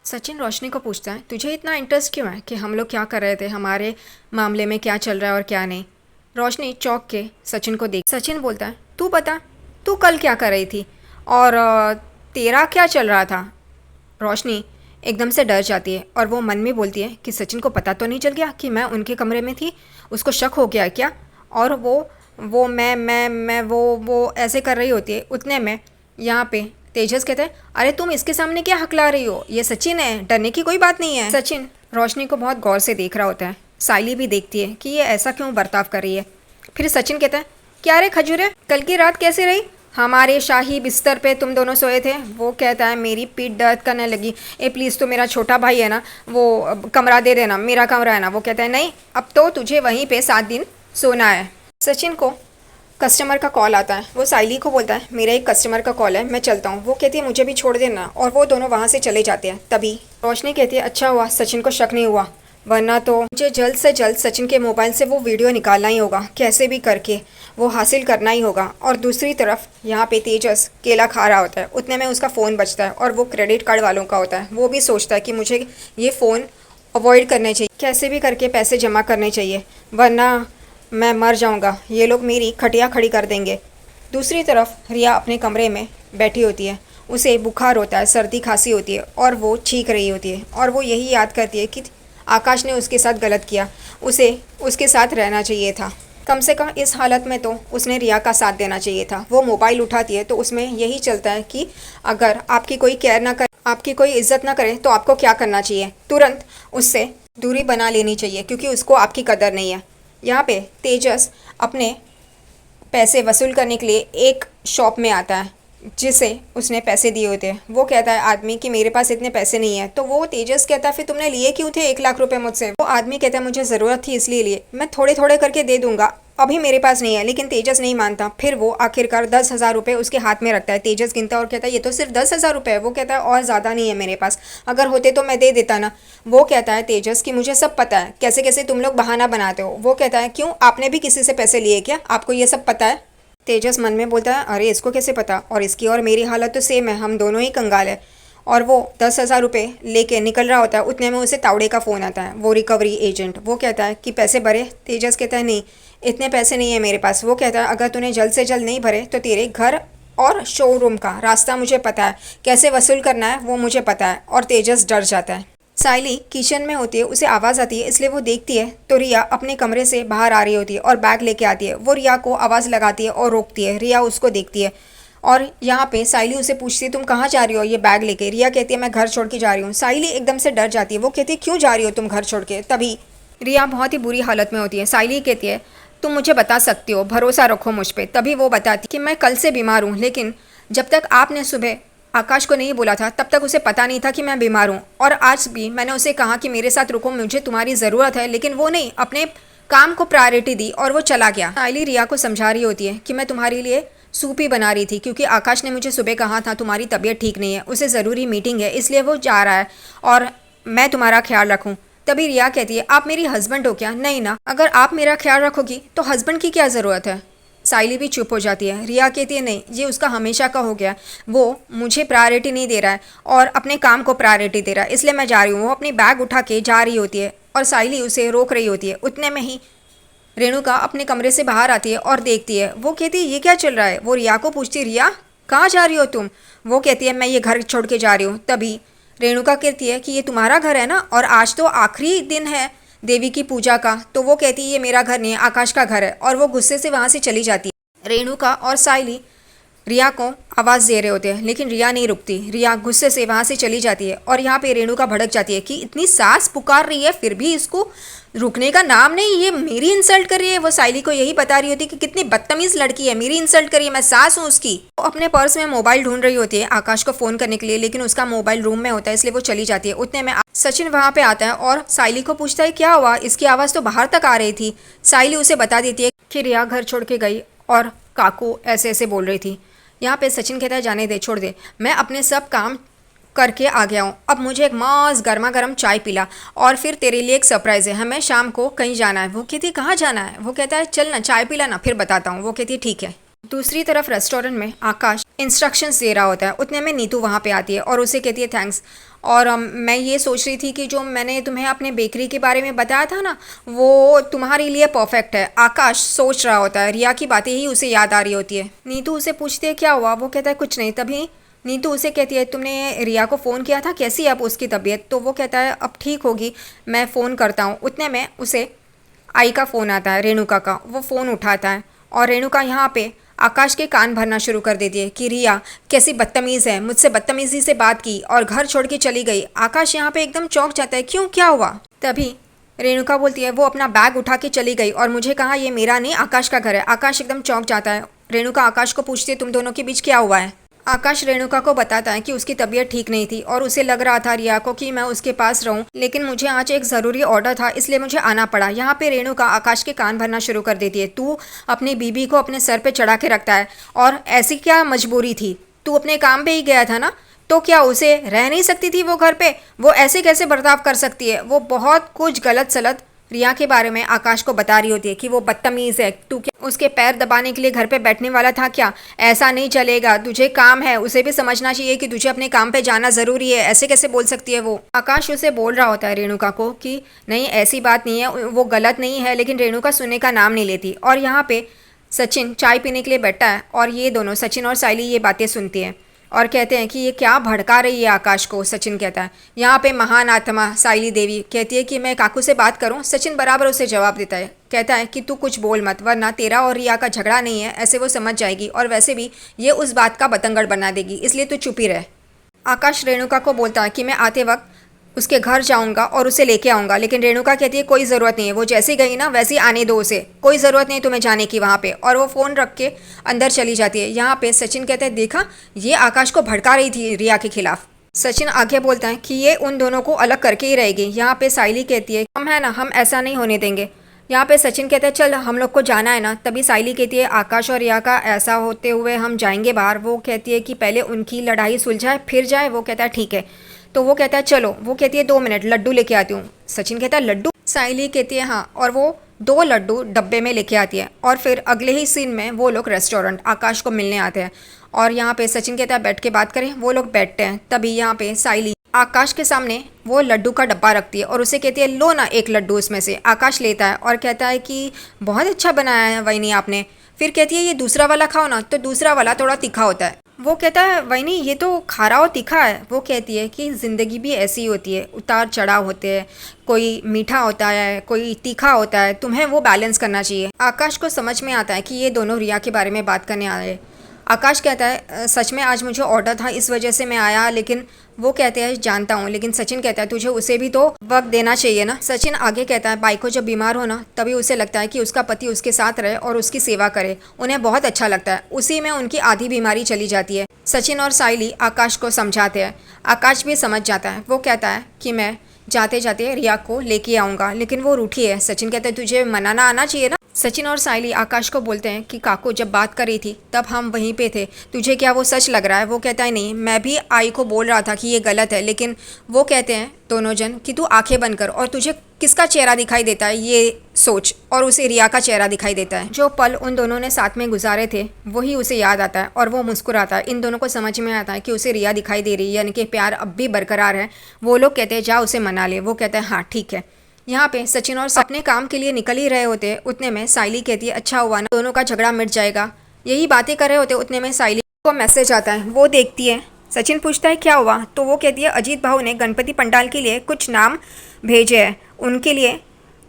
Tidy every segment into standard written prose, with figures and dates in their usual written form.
सचिन रोशनी को पूछता है, तुझे इतना इंटरेस्ट क्यों है कि हम लोग क्या कर रहे थे, हमारे मामले में क्या चल रहा है और क्या नहीं। रोशनी चौंक के सचिन को देख सचिन बोलता है, तू बता, तू कल क्या कर रही थी और तेरा क्या चल रहा था। रोशनी एकदम से डर जाती है और वो मन में बोलती है कि सचिन को पता तो नहीं चल गया कि मैं उनके कमरे में थी, उसको शक हो गया क्या। और वो मैं वो ऐसे कर रही होती है। उतने में यहाँ पे तेजस कहते हैं, अरे तुम इसके सामने क्या हकला रही हो, ये सचिन है, डरने की कोई बात नहीं है। सचिन रोशनी को बहुत गौर से देख रहा होता है। साइली भी देखती है कि ये ऐसा क्यों बर्ताव कर रही है। फिर सचिन कहता है, क्या रे खजूरे, कल की रात कैसे रही, हमारे शाही बिस्तर पे तुम दोनों सोए थे। वो कहता है, मेरी पीठ दर्द करने लगी, ए प्लीज़ तो मेरा छोटा भाई है ना, वो कमरा दे देना, मेरा कमरा है ना। वो कहता है, नहीं, अब तो तुझे वहीं पे 7 दिन सोना है। सचिन को कस्टमर का कॉल आता है। वो साइली को बोलता है, मेरा एक कस्टमर का कॉल है, मैं चलता हूँ। वो कहती है, मुझे भी छोड़ देना। और वो दोनों वहाँ से चले जाते हैं। तभी रोशनी कहती है, अच्छा हुआ सचिन को शक नहीं हुआ, वरना तो मुझे जल्द से जल्द सचिन के मोबाइल से वो वीडियो निकालना ही होगा, कैसे भी करके वो हासिल करना ही होगा। और दूसरी तरफ यहाँ पे तेजस केला खा रहा होता है। उतने में उसका फ़ोन बजता है और वो क्रेडिट कार्ड वालों का होता है। वो भी सोचता है कि मुझे ये फ़ोन अवॉइड करने चाहिए, कैसे भी करके पैसे जमा करने चाहिए, वरना मैं मर जाऊंगा, ये लोग मेरी खटिया खड़ी कर देंगे। दूसरी तरफ रिया अपने कमरे में बैठी होती है। उसे बुखार होता है, सर्दी खांसी होती है और वो चीख रही होती है। और वो यही याद करती है कि आकाश ने उसके साथ गलत किया, उसे उसके साथ रहना चाहिए था। कम से कम इस हालत में तो उसने रिया का साथ देना चाहिए था। वो मोबाइल उठाती है तो उसमें यही चलता है कि अगर आपकी कोई केयर ना करे, आपकी कोई इज्जत ना करे, तो आपको क्या करना चाहिए, तुरंत उससे दूरी बना लेनी चाहिए, क्योंकि उसको आपकी कदर नहीं है। यहाँ पे तेजस अपने पैसे वसूल करने के लिए एक शॉप में आता है जिसे उसने पैसे दिए होते हैं। वो कहता है आदमी कि मेरे पास इतने पैसे नहीं है। तो वो तेजस कहता है, फिर तुमने लिए क्यों थे 1 लाख रुपए मुझसे। वो आदमी कहता है, मुझे ज़रूरत थी इसलिए लिए, मैं थोड़े थोड़े करके दे दूंगा, अभी मेरे पास नहीं है। लेकिन तेजस नहीं मानता। फिर वो आखिरकार 10,000 रुपये उसके हाथ में रखता है। तेजस गिनता और कहता है, ये तो सिर्फ 10,000 रुपये है। वो कहता है, और ज़्यादा नहीं है मेरे पास, अगर होते तो मैं दे देता ना। वो कहता है तेजस कि मुझे सब पता है, कैसे कैसे तुम लोग बहाना बनाते हो। वो कहता है, क्यों, आपने भी किसी से पैसे लिए क्या, आपको ये सब पता है। तेजस मन में बोलता है, अरे इसको कैसे पता, और इसकी और मेरी हालत तो सेम है, हम दोनों ही कंगाल है। और वो 10,000 रुपये लेके निकल रहा होता है। उतने में उसे तावड़े का फ़ोन आता है, वो रिकवरी एजेंट। वो कहता है कि पैसे भरे। तेजस कहता है, नहीं, इतने पैसे नहीं है मेरे पास। वो कहता है, अगर तूने जल्द से जल्द नहीं भरे तो तेरे घर और शोरूम का रास्ता मुझे पता है, कैसे वसूल करना है वो मुझे पता है। और तेजस डर जाता है। साइली किचन में होती है, उसे आवाज़ आती है, इसलिए वो देखती है तो रिया अपने कमरे से बाहर आ रही होती है और बैग लेके आती है। वो रिया को आवाज़ लगाती है और रोकती है। रिया उसको देखती है और यहाँ पे साइली उसे पूछती है, तुम कहाँ जा रही हो ये बैग लेके। रिया कहती है, मैं घर छोड़ के जा रही हूँ। साइली एकदम से डर जाती है। वो कहती है, क्यों जा रही हो तुम घर छोड़ के। तभी रिया बहुत ही बुरी हालत में होती है। साइली कहती है, तुम मुझे बता सकती हो, भरोसा रखो मुझ पर। तभी वो बताती कि मैं कल से बीमार हूँ, लेकिन जब तक आपने सुबह आकाश को नहीं बोला था तब तक उसे पता नहीं था कि मैं बीमार हूँ। और आज भी मैंने उसे कहा कि मेरे साथ रुको, मुझे तुम्हारी ज़रूरत है, लेकिन वो नहीं, अपने काम को प्रायोरिटी दी और वो चला गया। साइली रिया को समझा रही होती है कि मैं तुम्हारे लिए सूप ही बना रही थी, क्योंकि आकाश ने मुझे सुबह कहा था तुम्हारी तबीयत ठीक नहीं है, उसे ज़रूरी मीटिंग है, इसलिए वो जा रहा है और मैं तुम्हारा ख्याल रखूँ। तभी रिया कहती है, आप मेरी हस्बैंड हो क्या। नहीं ना, अगर आप मेरा ख्याल रखोगी तो हस्बैंड की क्या ज़रूरत है। साइली भी चुप हो जाती है। रिया कहती है, नहीं, ये उसका हमेशा का हो गया, वो मुझे प्रायोरिटी नहीं दे रहा है और अपने काम को प्रायोरिटी दे रहा है, इसलिए मैं जा रही हूँ। वो अपनी बैग उठा के जा रही होती है और साइली उसे रोक रही होती है। उतने में ही रेणुका अपने कमरे से बाहर आती है और देखती है। वो कहती है, ये क्या चल रहा है। वो रिया को पूछती है, रिया कहाँ जा रही हो तुम। वो कहती है, मैं ये घर छोड़ के जा रही हूँ। तभी रेणुका कहती है कि ये तुम्हारा घर है ना, और आज तो आखिरी दिन है देवी की पूजा का। तो वो कहती है, ये मेरा घर नहीं है, आकाश का घर है। और वो गुस्से से वहाँ से चली जाती है। रेणुका और साइली रिया को आवाज़ दे रहे होते हैं, लेकिन रिया नहीं रुकती। रिया गुस्से से वहाँ से चली जाती है और यहाँ पे रेणुका भड़क जाती है कि इतनी सास पुकार रही है फिर भी इसको रुकने का नाम नहीं, ये मेरी इंसल्ट कर रही है। वो साइली को यही बता रही होती है कि कितनी बदतमीज़ लड़की है, मेरी इंसल्ट करी है, मैं सास हूँ उसकी। वो अपने पर्स में मोबाइल ढूंढ रही होती है आकाश को फ़ोन करने के लिए, लेकिन उसका मोबाइल रूम में होता है, इसलिए वो चली जाती है। उतने में सचिन वहाँ पे आता है और साइली को पूछता है, क्या हुआ, इसकी आवाज़ तो बाहर तक आ रही थी। साइली उसे बता देती है कि रिया घर छोड़ के गई और काकू ऐसे ऐसे बोल रही थी। यहाँ पे सचिन कहता है, जाने दे, छोड़ दे, मैं अपने सब काम करके आ गया हूँ, अब मुझे एक मस्त गर्मा गर्म चाय पिला और फिर तेरे लिए एक सरप्राइज़ है, हमें शाम को कहीं जाना है। वो कहती है, कहाँ जाना है। वो कहता है, चल ना चाय पिला ना, फिर बताता हूँ। वो कहती है, ठीक है। दूसरी तरफ रेस्टोरेंट में आकाश इंस्ट्रक्शंस दे रहा होता है। उतने में नीतू वहाँ पे आती है और उसे कहती है थैंक्स। और मैं ये सोच रही थी कि जो मैंने तुम्हें अपने बेकरी के बारे में बताया था ना, वो तुम्हारे लिए परफेक्ट है। आकाश सोच रहा होता है, रिया की बातें ही उसे याद आ रही होती है। नीतू उसे पूछती है क्या हुआ, वो कहता है कुछ नहीं। तभी नीतू उसे कहती है तुमने रिया को फ़ोन किया था, कैसी है अब उसकी तबीयत? तो वो कहता है अब ठीक होगी, मैं फ़ोन करता हूँ। उतने में उसे आई का फ़ोन आता है, रेणुका का। वो फ़ोन उठाता है और रेणुका यहाँ पे आकाश के कान भरना शुरू कर देती है कि रिया कैसी बदतमीज़ है, मुझसे बदतमीज़ी से बात की और घर छोड़ के चली गई। आकाश यहाँ पे एकदम चौंक जाता है, क्यों, क्या हुआ? तभी रेणुका बोलती है वो अपना बैग उठा के चली गई और मुझे कहा ये मेरा नहीं आकाश का घर है। आकाश एकदम चौंक जाता है। रेणुका आकाश को पूछती है तुम दोनों के बीच क्या हुआ है? आकाश रेणुका को बताता है कि उसकी तबीयत ठीक नहीं थी और उसे लग रहा था रिया को कि मैं उसके पास रहूं, लेकिन मुझे आज एक ज़रूरी ऑर्डर था इसलिए मुझे आना पड़ा। यहाँ पे रेणुका आकाश के कान भरना शुरू कर देती है, तू अपनी बीबी को अपने सर पे चढ़ा के रखता है और ऐसी क्या मजबूरी थी? तू अपने काम पे ही गया था ना, तो क्या उसे रह नहीं सकती थी वो घर पे? वो ऐसे कैसे बर्ताव कर सकती है? वो बहुत कुछ गलत सलत रिया के बारे में आकाश को बता रही होती है कि वो बदतमीज़ है। तू क्या उसके पैर दबाने के लिए घर पे बैठने वाला था क्या? ऐसा नहीं चलेगा, तुझे काम है, उसे भी समझना चाहिए कि तुझे अपने काम पे जाना ज़रूरी है। ऐसे कैसे बोल सकती है वो? आकाश उसे बोल रहा होता है रेणुका को कि नहीं ऐसी बात नहीं है, वो गलत नहीं है, लेकिन रेणुका सुनने का नाम नहीं लेती। और यहाँ पे सचिन चाय पीने के लिए बैठा है और ये दोनों सचिन और साइली ये बातें सुनती हैं और कहते हैं कि ये क्या भड़का रही है आकाश को। सचिन कहता है यहाँ पे महान आत्मा साइली देवी कहती है कि मैं काकू से बात करूँ। सचिन बराबर उसे जवाब देता है, कहता है कि तू कुछ बोल मत, वरना तेरा और रिया का झगड़ा नहीं है ऐसे वो समझ जाएगी और वैसे भी ये उस बात का बतंगड़ बना देगी, इसलिए तू चुप ही रह। आकाश रेणुका को बोलता है कि मैं आते वक्त उसके घर जाऊंगा और उसे लेके आऊंगा, लेकिन रेणुका कहती है कोई ज़रूरत नहीं है, वो जैसी गई ना वैसी आने दो उसे, कोई ज़रूरत नहीं तुम्हें जाने की वहाँ पे। और वो फ़ोन रख के अंदर चली जाती है। यहाँ पे सचिन कहते हैं देखा ये आकाश को भड़का रही थी रिया के खिलाफ। सचिन आगे बोलता है कि ये उन दोनों को अलग करके ही रहेगी। यहाँ पे साइली कहती है हम है ना, हम ऐसा नहीं होने देंगे। यहाँ पे सचिन कहते हैं चल हम लोग को जाना है ना। तभी साइली कहती है आकाश और रिया का ऐसा होते हुए हम जाएंगे बाहर। वो कहती है कि पहले उनकी लड़ाई सुलझाए फिर जाए। वो कहता है ठीक है। तो वो कहता है चलो। वो कहती है 2 मिनट लड्डू लेके आती हूँ। सचिन कहता है लड्डू? साइली कहती है हाँ, और वो 2 लड्डू डब्बे में लेके आती है। और फिर अगले ही सीन में वो लोग रेस्टोरेंट आकाश को मिलने आते हैं और यहाँ पे सचिन कहता है बैठ के बात करें। वो लोग बैठते हैं। तभी यहाँ पे साइली आकाश के सामने वो लड्डू का डब्बा रखती है और उसे कहती है लो ना एक लड्डू उसमें से। आकाश लेता है और कहता है कि बहुत अच्छा बनाया है वहीनी आपने। फिर कहती है ये दूसरा वाला खाओ ना। तो दूसरा वाला थोड़ा तीखा होता है। वो कहता है वहीनी ये तो खारा और तीखा है। वो कहती है कि ज़िंदगी भी ऐसी होती है, उतार चढ़ाव होते हैं, कोई मीठा होता है कोई तीखा होता है, तुम्हें वो बैलेंस करना चाहिए। आकाश को समझ में आता है कि ये दोनों रिया के बारे में बात करने आ रहे हैं। आकाश कहता है सच में आज मुझे ऑर्डर था इस वजह से मैं आया, लेकिन वो कहते हैं जानता हूँ, लेकिन सचिन कहता है तुझे उसे भी तो वक्त देना चाहिए ना। सचिन आगे कहता है बाई को जब बीमार हो ना तभी उसे लगता है कि उसका पति उसके साथ रहे और उसकी सेवा करे, उन्हें बहुत अच्छा लगता है। उसी में उनकी आधी बीमारी चली जाती है। सचिन और साइली आकाश को समझाते हैं। आकाश भी समझ जाता है। वो कहता है कि मैं जाते जाते रिया को लेके आऊँगा, लेकिन वो रूठी है। सचिन कहते हैं तुझे मनाना आना चाहिए ना। सचिन और साइली आकाश को बोलते हैं कि काकू जब बात कर रही थी तब हम वहीं पे थे, तुझे क्या वो सच लग रहा है? वो कहता है नहीं, मैं भी आई को बोल रहा था कि ये गलत है, लेकिन वो कहते हैं दोनों जन कि तू आंखें बंद कर और तुझे किसका चेहरा दिखाई देता है ये सोच। और उसे रिया का चेहरा दिखाई देता है। जो पल उन दोनों ने साथ में गुजारे थे वही उसे याद आता है और वो मुस्कुराता है। इन दोनों को समझ में आता है कि उसे रिया दिखाई दे रही है, यानी कि प्यार अब भी बरकरार है। वो लोग कहते हैं जा उसे मना ले। वो कहता है हाँ ठीक है। यहाँ पे सचिन और अपने काम के लिए निकल ही रहे होते। उतने में साइली कहती है अच्छा हुआ ना, दोनों का झगड़ा मिट जाएगा। यही बातें कर रहे होते उतने में साइली को मैसेज आता है। वो देखती है। सचिन पूछता है क्या हुआ? तो वो कहती है अजीत भाऊ ने गणपति पंडाल के लिए कुछ नाम भेजे हैं, उनके लिए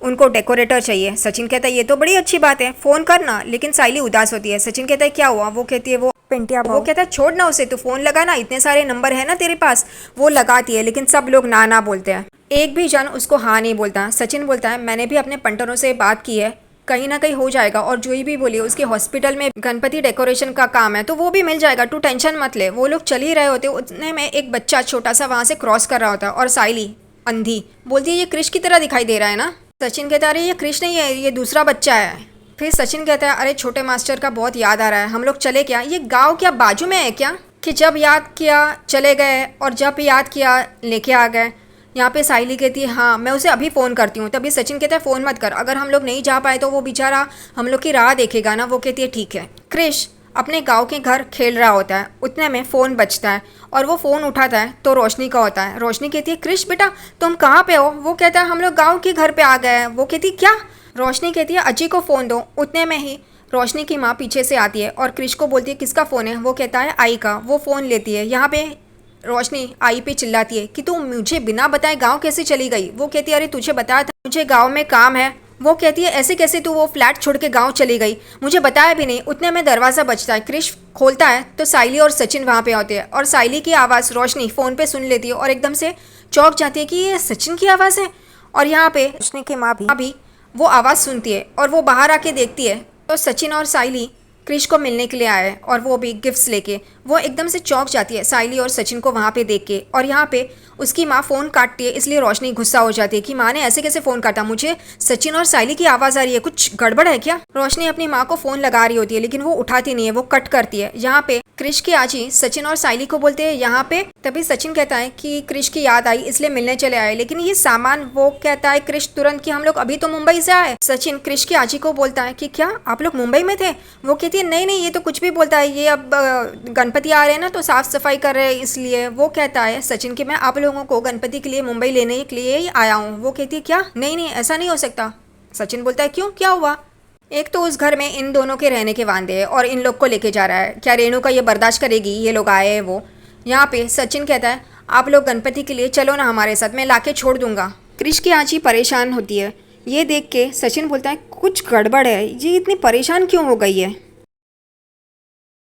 उनको डेकोरेटर चाहिए। सचिन कहता है ये तो बड़ी अच्छी बात है, फ़ोन करना। लेकिन साइली उदास होती है। सचिन कहता है क्या हुआ? वो कहती है वो पिंटिया भाऊ। वो कहता है छोड़ ना उसे, तू फ़ोन लगा ना, इतने सारे नंबर है ना तेरे पास। वो लगाती है लेकिन सब लोग ना ना बोलते हैं, एक भी जन उसको हाँ नहीं बोलता। सचिन बोलता है मैंने भी अपने पंटरों से बात की है, कहीं ना कहीं हो जाएगा। और जो भी बोली उसके हॉस्पिटल में गणपति डेकोरेशन का काम है तो वो भी मिल जाएगा, तू टेंशन मत ले। वो लोग चल ही रहे होते उतने में एक बच्चा छोटा सा वहाँ से क्रॉस कर रहा होता है और साइली अंधी बोलती है ये क्रिश की तरह दिखाई दे रहा है ना। सचिन कहता है अरे ये क्रिश नहीं है, ये दूसरा बच्चा है। फिर सचिन कहता है अरे छोटे मास्टर का बहुत याद आ रहा है, हम लोग चले क्या? ये गाँव क्या बाजू में है क्या कि जब याद किया चले गए और जब याद किया लेके आ गए? यहाँ पे साइली कहती है हाँ मैं उसे अभी फ़ोन करती हूँ। तभी सचिन कहता है फ़ोन मत कर, अगर हम लोग नहीं जा पाए तो वो बेचारा हम लोग की राह देखेगा ना। वो कहती है ठीक है। क्रिश अपने गांव के घर खेल रहा होता है। उतने में फ़ोन बजता है और वो फ़ोन उठाता है तो रोशनी का होता है। रोशनी कहती है, क्रिश बेटा तुम कहाँ पे हो? वो कहता है, हम लोग गांव के घर पे आ गए हैं। वो कहती, क्या? रोशनी कहती है, अजी को फ़ोन दो। उतने में ही रोशनी की माँ पीछे से आती है और क्रिश को बोलती है, किसका फ़ोन है? वो कहता है, आई का। वो फ़ोन लेती है। यहाँ पे रोशनी आई पे चिल्लाती है कि तू मुझे बिना बताए गांव कैसे चली गई? वो कहती है, अरे तुझे बताया था मुझे गांव में काम है। वो कहती है, ऐसे कैसे तू वो फ्लैट छोड़ के गांव चली गई? मुझे बताया भी नहीं। उतने में दरवाज़ा बजता है। क्रिश खोलता है तो साइली और सचिन वहाँ पे होते हैं और साइली की आवाज़ रोशनी फ़ोन पे सुन लेती है और एकदम से चौंक जाती है कि ये सचिन की आवाज़ है। और यहाँ पे रोशनी की माँ भी वो आवाज़ सुनती है और वो बाहर आके देखती है तो सचिन और साइली क्रिश को मिलने के लिए आए हैं और वो भी गिफ्ट्स लेके। वो एकदम से चौंक जाती है साइली और सचिन को वहाँ पे देख के। और यहाँ पे उसकी माँ फ़ोन काटती है, इसलिए रोशनी गुस्सा हो जाती है कि माँ ने ऐसे कैसे फ़ोन काटा? मुझे सचिन और साइली की आवाज़ आ रही है, कुछ गड़बड़ है क्या? रोशनी अपनी माँ को फ़ोन लगा रही होती है लेकिन वो उठाती नहीं है, वो कट करती है। यहाँ पे क्रिश की आजी सचिन और साइली को बोलते हैं यहाँ पे। तभी सचिन कहता है कि क्रिश की याद आई इसलिए मिलने चले आए, लेकिन ये सामान, वो कहता है क्रिश तुरंत कि हम लोग अभी तो मुंबई से आए। सचिन क्रिश की आजी को बोलता है कि क्या आप लोग मुंबई में थे? वो कहती है, नहीं नहीं ये तो कुछ भी बोलता है, ये अब गणपति आ रहे हैं ना तो साफ सफाई कर रहे हैं इसलिए। वो कहता है सचिन कि मैं आप लोगों को गणपति के लिए मुंबई लेने के लिए ही आया हूँ। वो कहती है, क्या? नहीं नहीं ऐसा नहीं हो सकता। सचिन बोलता है, क्यों, क्या हुआ? एक तो उस घर में इन दोनों के रहने के वादे हैं और इन लोग को लेके जा रहा है, क्या रेणु का ये बर्दाश्त करेगी? ये लोग आए हैं वो। यहाँ पे सचिन कहता है, आप लोग गणपति के लिए चलो ना हमारे साथ, मैं लाके छोड़ दूंगा। क्रिश की आजी परेशान होती है। ये देख के सचिन बोलता है, कुछ गड़बड़ है, ये इतनी परेशान क्यों हो गई है?